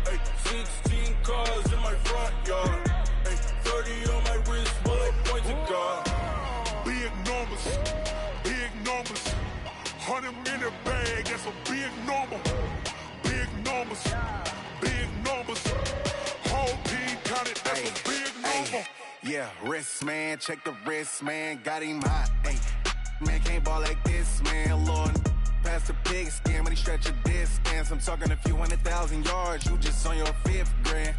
[SPEAKER 9] Hey, 16 cars in my front yard. Hey, 30 on my wrist, bullet points of God.
[SPEAKER 8] Big numbers, big numbers. 100-minute bag, that's a big number. Big numbers, big numbers. Whole team counted, that's a big number.
[SPEAKER 9] Yeah, wrist man, check the wrist man, got him hot. Ay, man can't ball like this, man. Lord, past the pig skin when he stretch a distance. I'm talking a few 100,000 yards, you just on your 5th grand.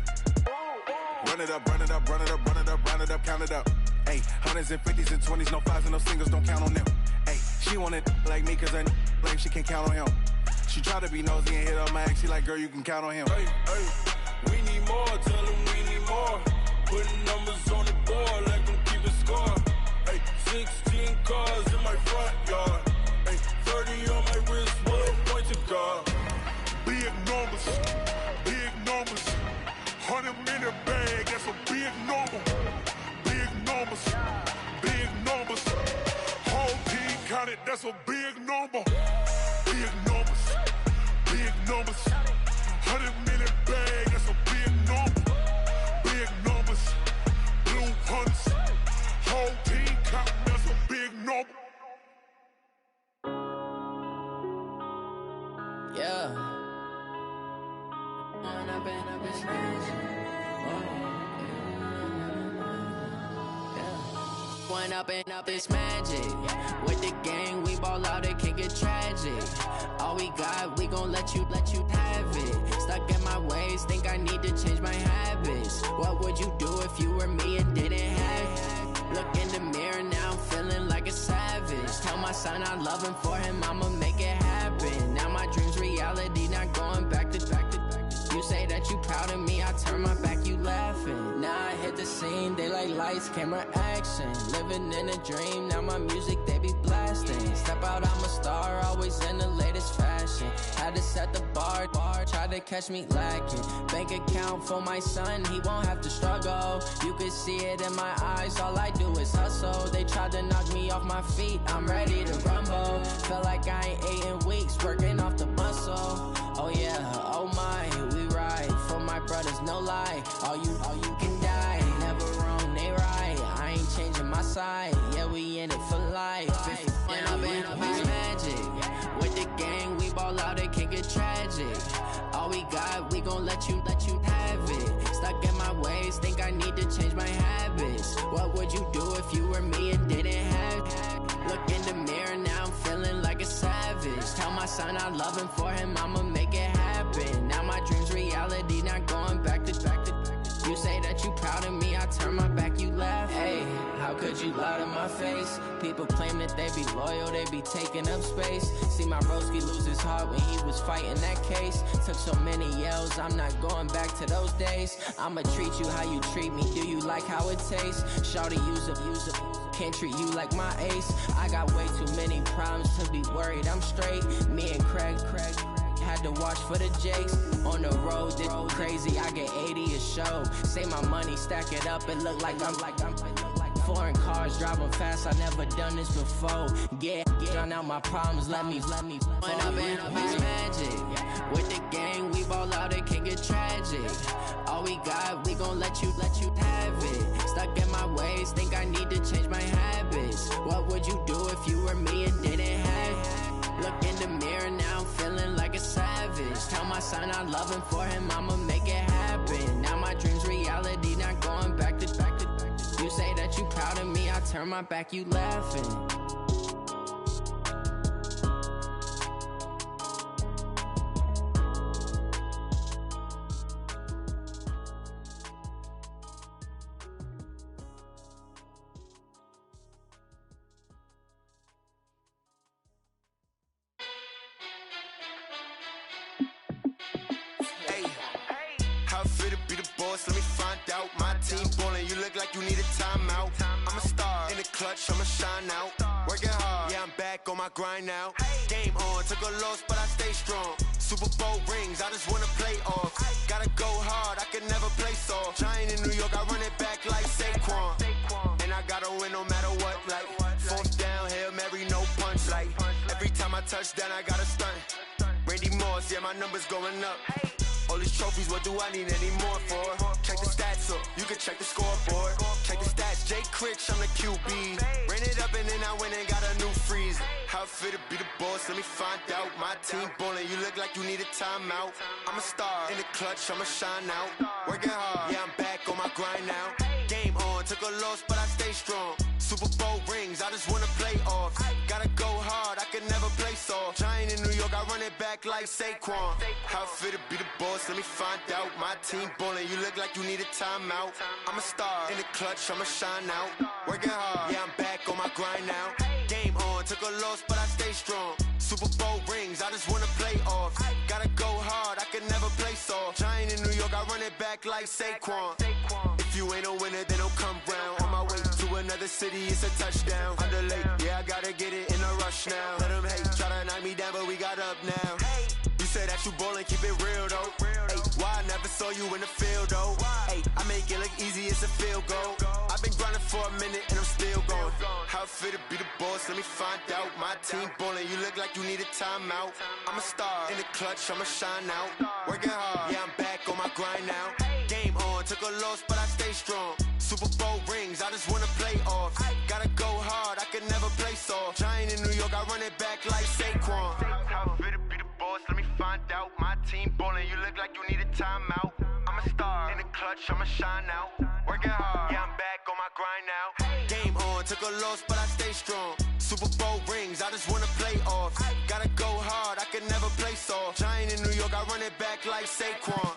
[SPEAKER 9] Run it up, run it up, run it up, run it up, run it up, count it up. Ay, 100s and 50s and 20s, no 5s and no singles, don't count on them. Ay, she want it like me cause her lame, she can't count on him. She try to be nosy and hit up my ex, she like, girl, you can count on him. Hey, hey, we need more, tell them we need more. Putting numbers on the board like I'm keeping score. Hey, 16 cars in my front yard. Hey, 30 on my wrist, bullet points of God.
[SPEAKER 8] Big numbers, big numbers. 100-minute bag, that's a big number. Big numbers, big numbers. Whole team counted, that's a big number. Big numbers, big numbers. 100-minute bag, that's a big number. Big numbers, blue hunts. Whole team counting, that's a big number.
[SPEAKER 10] Yeah. Went up and up this magic. With the gang, we ball out, it can get tragic. All we got, we gon' let you have it. Stuck in my ways, think I need to change my habits. What would you do if you were me and didn't have it? Look in the mirror now, I'm feeling like a savage. Tell my son I love him, for him I'ma make it happen. Now my dream's reality, not going back to. You say that you proud of me, I turn my back, you laughing. Now I hit the scene, they like lights, camera, action. Living in a dream, now my music, they be blasting. Step out, I'm a star, always in the latest fashion. Had to set the bar, try to catch me lacking. Bank account for my son, he won't have to struggle. You can see it in my eyes, all I do is hustle. They tried to knock me off my feet, I'm ready to rumble. Felt like I ain't ate in weeks, working off the muscle. Oh yeah, oh my, we ride for my brothers, no lie. All you can die, never wrong, they right. I ain't changing my side, yeah, we in it for life. When I've been up is magic. With the gang, we ball out, it can get tragic. All we got, we gon' let you have it. Stuck in my ways, think I need to change my habits. What would you do if you were me and didn't have it? Look in the mirror, now I'm feeling like a savage. Tell my son I love him, for him I'ma make it happen. Now my dream's reality, not going back to. You say that you proud of me, I turn my back, you laugh. Hey, how could you lie to my face? People claim that they be loyal, they be taking up space. See my broski lose his heart when he was fighting that case. Took so many yells, I'm not going back to those days. I'ma treat you how you treat me, do you like how it tastes? Shawty, use up. Can't treat you like my ace. I got way too many problems to be worried, I'm straight. Me and Craig had to watch for the Jakes. On the road, this crazy, I get 80 a show. Say my money, stack it up, it look like I'm foreign cars, driving fast, I never done this before. Get drown out my problems, let me When I've been up is magic. With the gang, we ball out, it can get tragic. All we got, we gon' let you have it. Stuck in my ways, think I need to change my habits. What would you do if you were me and didn't have it? Look in the mirror, now I'm feeling like a savage. Tell my son I love him, for him I'ma make it happen. Now my dream's reality, not going back to. You say that you proud of me, I turn my back, you laughing.
[SPEAKER 9] be the boss, let me find out. My team ballin', you look like you need a timeout. I'm a star, in the clutch, I'ma shine out. Working hard, yeah, I'm back on my grind now. Game on, took a loss, but I stay strong. Super Bowl rings, I just wanna play off. Gotta go hard, I can never play soft. Giant in New York, I run it back like Saquon. And I gotta win no matter what, like fourth down, Hail Mary, no punch. Like every time I touch down, I gotta stunt. Randy Moss, yeah, my numbers going up. All these trophies, what do I need any more for? Check the stats up, you can check the scoreboard. Check the stats, Jay Critch, I'm the QB. Ran it up and then I went and got a new freeze. How it feel to be the boss, let me find out. My team ballin', you look like you need a timeout. I'm a star, in the clutch, I'ma shine out. Working hard, yeah, I'm back on my grind now. Game on, took a loss, but I stay strong. Super Bowl rings, I just wanna play off. Gotta go hard, I can never play soft. Giant in New York, I run it back like Saquon. How it feel to be the boss, let me find out. My team ballin', you look like you need a timeout. I'm a star, in the clutch, I'ma shine out. Working hard, yeah, I'm back on my grind now. Game on, took a loss, but I stay strong. Super Bowl rings, I just wanna play off. Gotta go hard, I can never play soft. Giant in New York, I run it back like Saquon. If you ain't a winner, then don't come round. On my way to another city, it's a touchdown. Underlay, yeah, I gotta get it in a rush now. Let them hate, try to knock me down, but we got up now. You said that you ballin', keep it real though. Ay, why I never saw you in the field though? Ay, I make it look easy, it's a field goal. I've been grinding for a minute and I'm still going. How it feel to be the boss, let me find out. My team ballin', you look like you need a timeout. I'm a star, in the clutch, I'ma shine out. Working hard, yeah, I'm back on my grind now. Game on, took a loss, but I stay strong. Super Bowl rings, I just wanna play off. Gotta go hard, I can never play soft. Giant in New York, I run it back like Saquon. How it feel to be the boss, let me find out. My team ballin', you look like you need a timeout. I'm a star, in the clutch, I'ma shine out. Working hard, yeah, I'm back on my grind now. Game on, took a loss, but I stay strong. Super Bowl rings, I just wanna play off. Gotta go hard, I can never play soft. Giant in New York, I run it back like Saquon.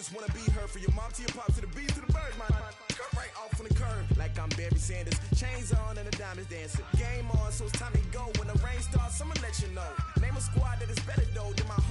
[SPEAKER 11] just wanna be heard. From your mom to your pop to the beat to the birds, man. Cut right off on the curb, like I'm Barry Sanders. Chains on and the diamonds dancing. Game on, so it's time to go. When the rain starts, I'ma let you know. Name a squad that is better though than my